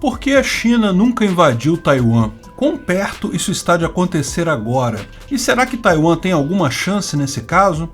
Por que a China nunca invadiu Taiwan? Quão perto isso está de acontecer agora? E será que Taiwan tem alguma chance nesse caso?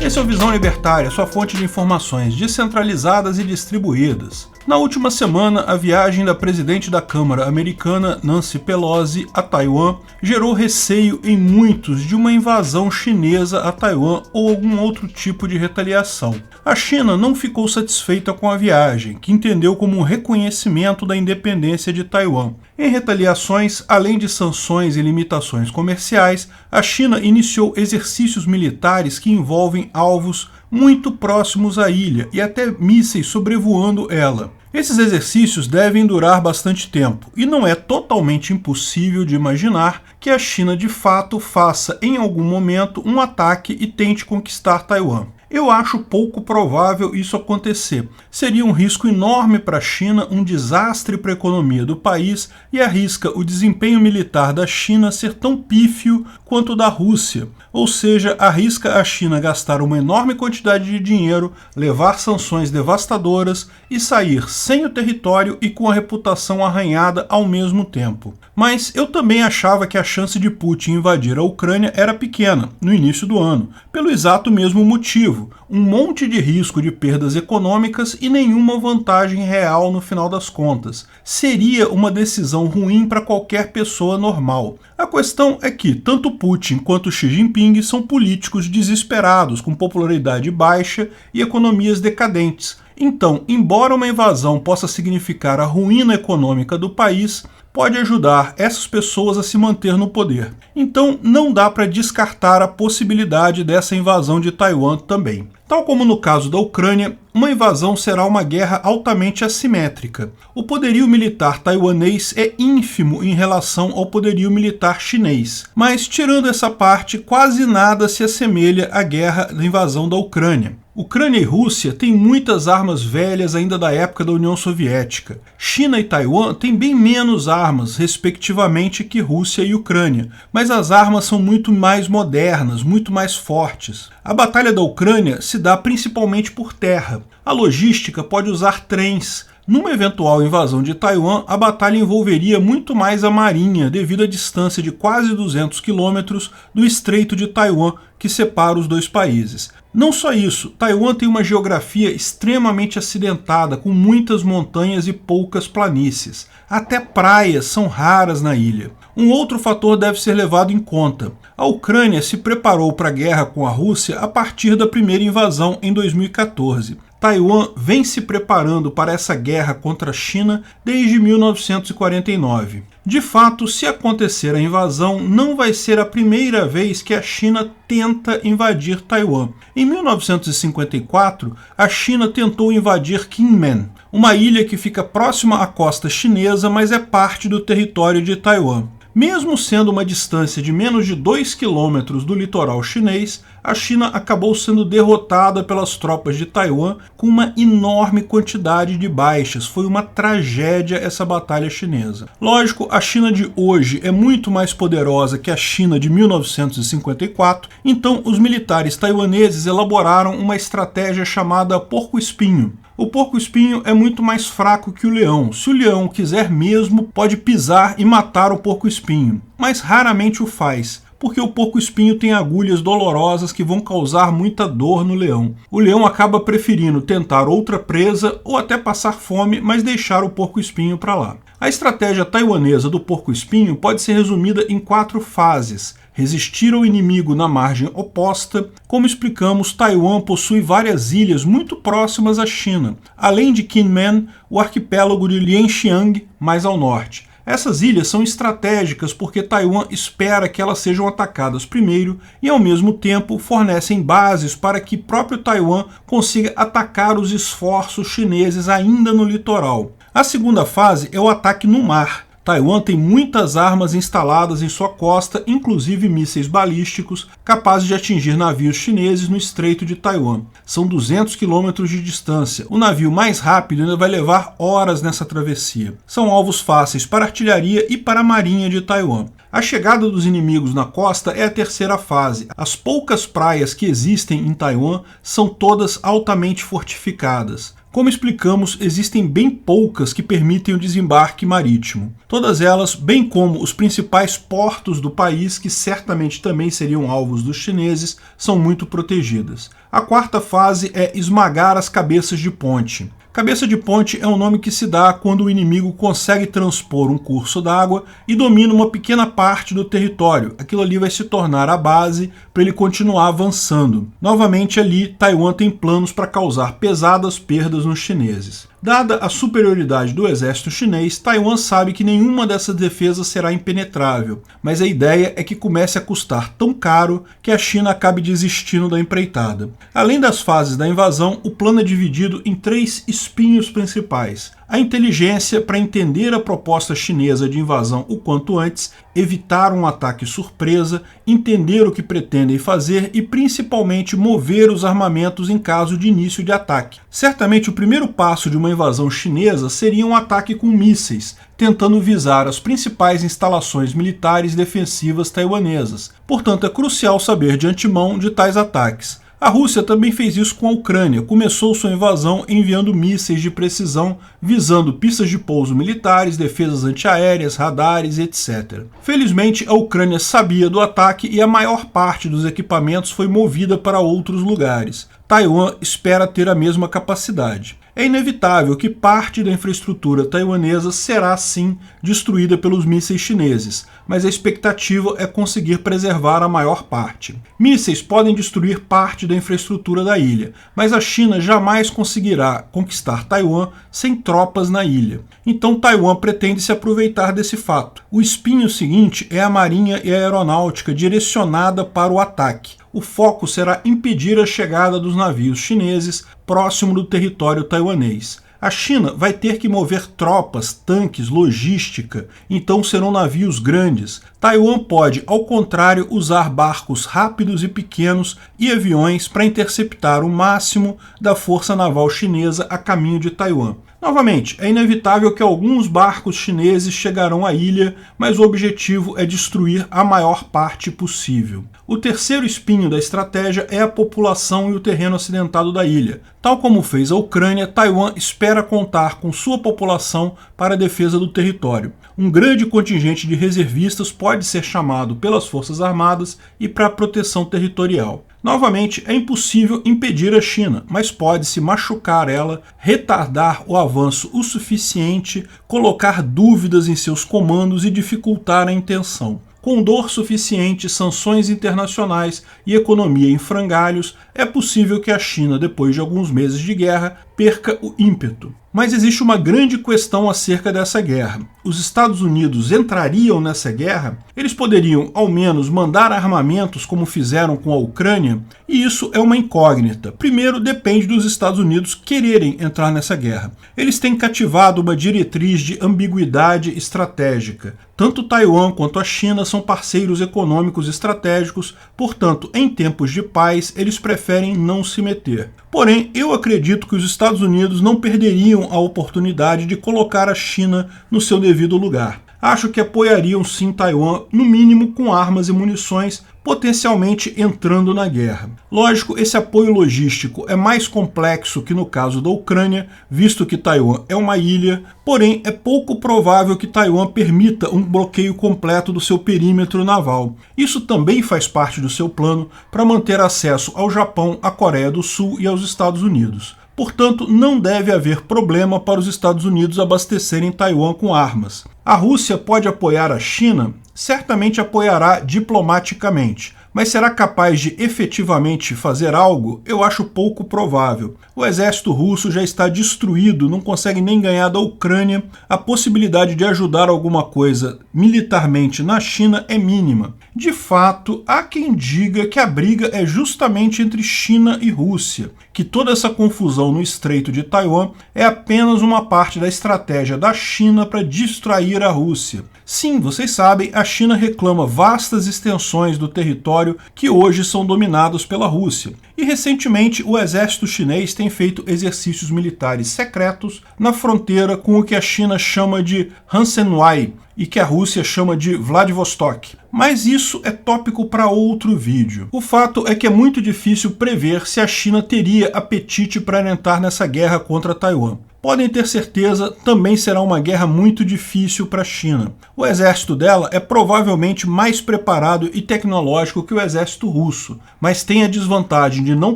Esse é o Visão Libertária, sua fonte de informações descentralizadas e distribuídas. Na última semana, a viagem da presidente da Câmara americana, Nancy Pelosi, a Taiwan, gerou receio em muitos de uma invasão chinesa a Taiwan ou algum outro tipo de retaliação. A China não ficou satisfeita com a viagem, que entendeu como um reconhecimento da independência de Taiwan. Em retaliações, além de sanções e limitações comerciais, a China iniciou exercícios militares que envolvem alvos muito próximos à ilha e até mísseis sobrevoando ela. Esses exercícios devem durar bastante tempo, e não é totalmente impossível de imaginar que a China de fato faça em algum momento um ataque e tente conquistar Taiwan. Eu acho pouco provável isso acontecer. Seria um risco enorme para a China, um desastre para a economia do país e arrisca o desempenho militar da China ser tão pífio quanto o da Rússia. Ou seja, arrisca a China gastar uma enorme quantidade de dinheiro, levar sanções devastadoras e sair sem o território e com a reputação arranhada ao mesmo tempo. Mas eu também achava que a chance de Putin invadir a Ucrânia era pequena, no início do ano, pelo exato mesmo motivo. Um monte de risco de perdas econômicas e nenhuma vantagem real no final das contas. Seria uma decisão ruim para qualquer pessoa normal. A questão é que tanto Putin quanto Xi Jinping são políticos desesperados, com popularidade baixa e economias decadentes. Então, embora uma invasão possa significar a ruína econômica do país, pode ajudar essas pessoas a se manter no poder. Então, não dá para descartar a possibilidade dessa invasão de Taiwan também. Tal como no caso da Ucrânia, uma invasão será uma guerra altamente assimétrica. O poderio militar taiwanês é ínfimo em relação ao poderio militar chinês, mas tirando essa parte, quase nada se assemelha à guerra da invasão da Ucrânia. Ucrânia e Rússia têm muitas armas velhas ainda da época da União Soviética. China e Taiwan têm bem menos armas, respectivamente, que Rússia e Ucrânia, mas as armas são muito mais modernas, muito mais fortes. A Batalha da Ucrânia se dá principalmente por terra. A logística pode usar trens. Numa eventual invasão de Taiwan, a batalha envolveria muito mais a marinha, devido à distância de quase 200 quilômetros do Estreito de Taiwan, que separa os dois países. Não só isso, Taiwan tem uma geografia extremamente acidentada, com muitas montanhas e poucas planícies. Até praias são raras na ilha. Um outro fator deve ser levado em conta. A Ucrânia se preparou para a guerra com a Rússia a partir da primeira invasão em 2014. Taiwan vem se preparando para essa guerra contra a China desde 1949. De fato, se acontecer a invasão, não vai ser a primeira vez que a China tenta invadir Taiwan. Em 1954, a China tentou invadir Kinmen, uma ilha que fica próxima à costa chinesa, mas é parte do território de Taiwan. Mesmo sendo uma distância de menos de 2 quilômetros do litoral chinês, a China acabou sendo derrotada pelas tropas de Taiwan com uma enorme quantidade de baixas. Foi uma tragédia essa batalha chinesa. Lógico, a China de hoje é muito mais poderosa que a China de 1954, então os militares taiwaneses elaboraram uma estratégia chamada porco-espinho. O porco-espinho é muito mais fraco que o leão. Se o leão quiser mesmo, pode pisar e matar o porco-espinho, mas raramente o faz, porque o porco-espinho tem agulhas dolorosas que vão causar muita dor no leão. O leão acaba preferindo tentar outra presa ou até passar fome, mas deixar o porco-espinho para lá. A estratégia taiwanesa do porco-espinho pode ser resumida em 4 fases. Resistir ao inimigo na margem oposta. Como explicamos, Taiwan possui várias ilhas muito próximas à China, além de Kinmen, o arquipélago de Lianxiang, mais ao norte. Essas ilhas são estratégicas porque Taiwan espera que elas sejam atacadas primeiro e, ao mesmo tempo, fornecem bases para que próprio Taiwan consiga atacar os esforços chineses ainda no litoral. A segunda fase é o ataque no mar. Taiwan tem muitas armas instaladas em sua costa, inclusive mísseis balísticos, capazes de atingir navios chineses no Estreito de Taiwan. São 200 quilômetros de distância. O navio mais rápido ainda vai levar horas nessa travessia. São alvos fáceis para a artilharia e para a marinha de Taiwan. A chegada dos inimigos na costa é a terceira fase. As poucas praias que existem em Taiwan são todas altamente fortificadas. Como explicamos, existem bem poucas que permitem o desembarque marítimo. Todas elas, bem como os principais portos do país, que certamente também seriam alvos dos chineses, são muito protegidas. A quarta fase é esmagar as cabeças de ponte. Cabeça de ponte é um nome que se dá quando o inimigo consegue transpor um curso d'água e domina uma pequena parte do território. Aquilo ali vai se tornar a base para ele continuar avançando. Novamente ali, Taiwan tem planos para causar pesadas perdas nos chineses. Dada a superioridade do exército chinês, Taiwan sabe que nenhuma dessas defesas será impenetrável, mas a ideia é que comece a custar tão caro que a China acabe desistindo da empreitada. Além das fases da invasão, o plano é dividido em 3 espinhos principais. A inteligência para entender a proposta chinesa de invasão o quanto antes, evitar um ataque surpresa, entender o que pretendem fazer e principalmente mover os armamentos em caso de início de ataque. Certamente o primeiro passo de uma invasão chinesa seria um ataque com mísseis, tentando visar as principais instalações militares defensivas taiwanesas. Portanto, é crucial saber de antemão de tais ataques. A Rússia também fez isso com a Ucrânia, começou sua invasão enviando mísseis de precisão, visando pistas de pouso militares, defesas antiaéreas, radares, etc. Felizmente, a Ucrânia sabia do ataque e a maior parte dos equipamentos foi movida para outros lugares. Taiwan espera ter a mesma capacidade. É inevitável que parte da infraestrutura taiwanesa será, sim, destruída pelos mísseis chineses, mas a expectativa é conseguir preservar a maior parte. Mísseis podem destruir parte da infraestrutura da ilha, mas a China jamais conseguirá conquistar Taiwan sem tropas na ilha. Então Taiwan pretende se aproveitar desse fato. O espinho seguinte é a marinha e a aeronáutica direcionada para o ataque. O foco será impedir a chegada dos navios chineses próximo do território taiwanês. A China vai ter que mover tropas, tanques, logística, então serão navios grandes. Taiwan pode, ao contrário, usar barcos rápidos e pequenos e aviões para interceptar o máximo da força naval chinesa a caminho de Taiwan. Novamente, é inevitável que alguns barcos chineses chegarão à ilha, mas o objetivo é destruir a maior parte possível. O terceiro espinho da estratégia é a população e o terreno acidentado da ilha. Tal como fez a Ucrânia, Taiwan espera contar com sua população para a defesa do território. Um grande contingente de reservistas pode ser chamado pelas Forças Armadas e para a proteção territorial. Novamente, é impossível impedir a China, mas pode-se machucar ela, retardar o avanço o suficiente, colocar dúvidas em seus comandos e dificultar a intenção. Com dor suficiente, sanções internacionais e economia em frangalhos, é possível que a China, depois de alguns meses de guerra, perca o ímpeto. Mas existe uma grande questão acerca dessa guerra. Os Estados Unidos entrariam nessa guerra? Eles poderiam, ao menos, mandar armamentos como fizeram com a Ucrânia? E isso é uma incógnita. Primeiro, depende dos Estados Unidos quererem entrar nessa guerra. Eles têm cativado uma diretriz de ambiguidade estratégica. Tanto Taiwan quanto a China são parceiros econômicos estratégicos, portanto, em tempos de paz, eles preferem não se meter. Porém, eu acredito que os Estados Unidos não perderiam a oportunidade de colocar a China no seu devido lugar. Acho que apoiariam sim Taiwan, no mínimo com armas e munições, potencialmente entrando na guerra. Lógico, esse apoio logístico é mais complexo que no caso da Ucrânia, visto que Taiwan é uma ilha, porém é pouco provável que Taiwan permita um bloqueio completo do seu perímetro naval. Isso também faz parte do seu plano para manter acesso ao Japão, à Coreia do Sul e aos Estados Unidos. Portanto, não deve haver problema para os Estados Unidos abastecerem Taiwan com armas. A Rússia pode apoiar a China? Certamente apoiará diplomaticamente, mas será capaz de efetivamente fazer algo? Eu acho pouco provável. O exército russo já está destruído, não consegue nem ganhar da Ucrânia. A possibilidade de ajudar alguma coisa militarmente na China é mínima. De fato, há quem diga que a briga é justamente entre China e Rússia, que toda essa confusão no Estreito de Taiwan é apenas uma parte da estratégia da China para distrair a Rússia. Sim, vocês sabem, a China reclama vastas extensões do território que hoje são dominados pela Rússia. E recentemente o exército chinês tem feito exercícios militares secretos na fronteira com o que a China chama de Hansenwai e que a Rússia chama de Vladivostok. Mas isso é tópico para outro vídeo. O fato é que é muito difícil prever se a China teria apetite para entrar nessa guerra contra Taiwan. Podem ter certeza, também será uma guerra muito difícil para a China. O exército dela é provavelmente mais preparado e tecnológico que o exército russo, mas tem a desvantagem de não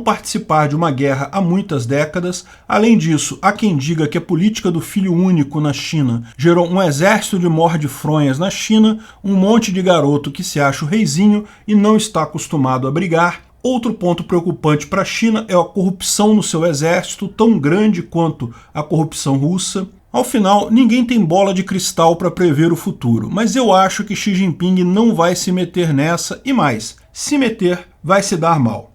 participar de uma guerra há muitas décadas. Além disso, há quem diga que a política do filho único na China gerou um exército de morde-fronhas na China, um monte de garoto que se acha o reizinho e não está acostumado a brigar. Outro ponto preocupante para a China é a corrupção no seu exército, tão grande quanto a corrupção russa. Ao final, ninguém tem bola de cristal para prever o futuro, mas eu acho que Xi Jinping não vai se meter nessa e mais, se meter, vai se dar mal.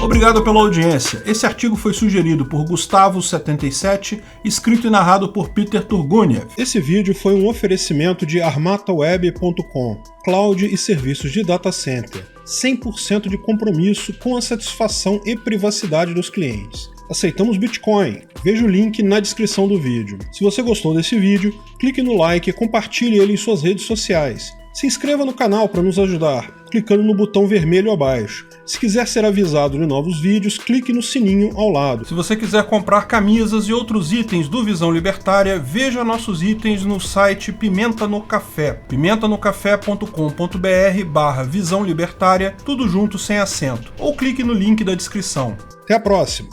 Obrigado pela audiência. Esse artigo foi sugerido por Gustavo77, escrito e narrado por Peter Turguniev. Esse vídeo foi um oferecimento de armataweb.com, cloud e serviços de data center, 100% de compromisso com a satisfação e privacidade dos clientes. Aceitamos Bitcoin. Veja o link na descrição do vídeo. Se você gostou desse vídeo, clique no like e compartilhe ele em suas redes sociais. Se inscreva no canal para nos ajudar, clicando no botão vermelho abaixo. Se quiser ser avisado de novos vídeos, clique no sininho ao lado. Se você quiser comprar camisas e outros itens do Visão Libertária, veja nossos itens no site Pimenta no Café, pimentanocafé.com.br/Visão Libertária, tudo junto sem acento, ou clique no link da descrição. Até a próxima!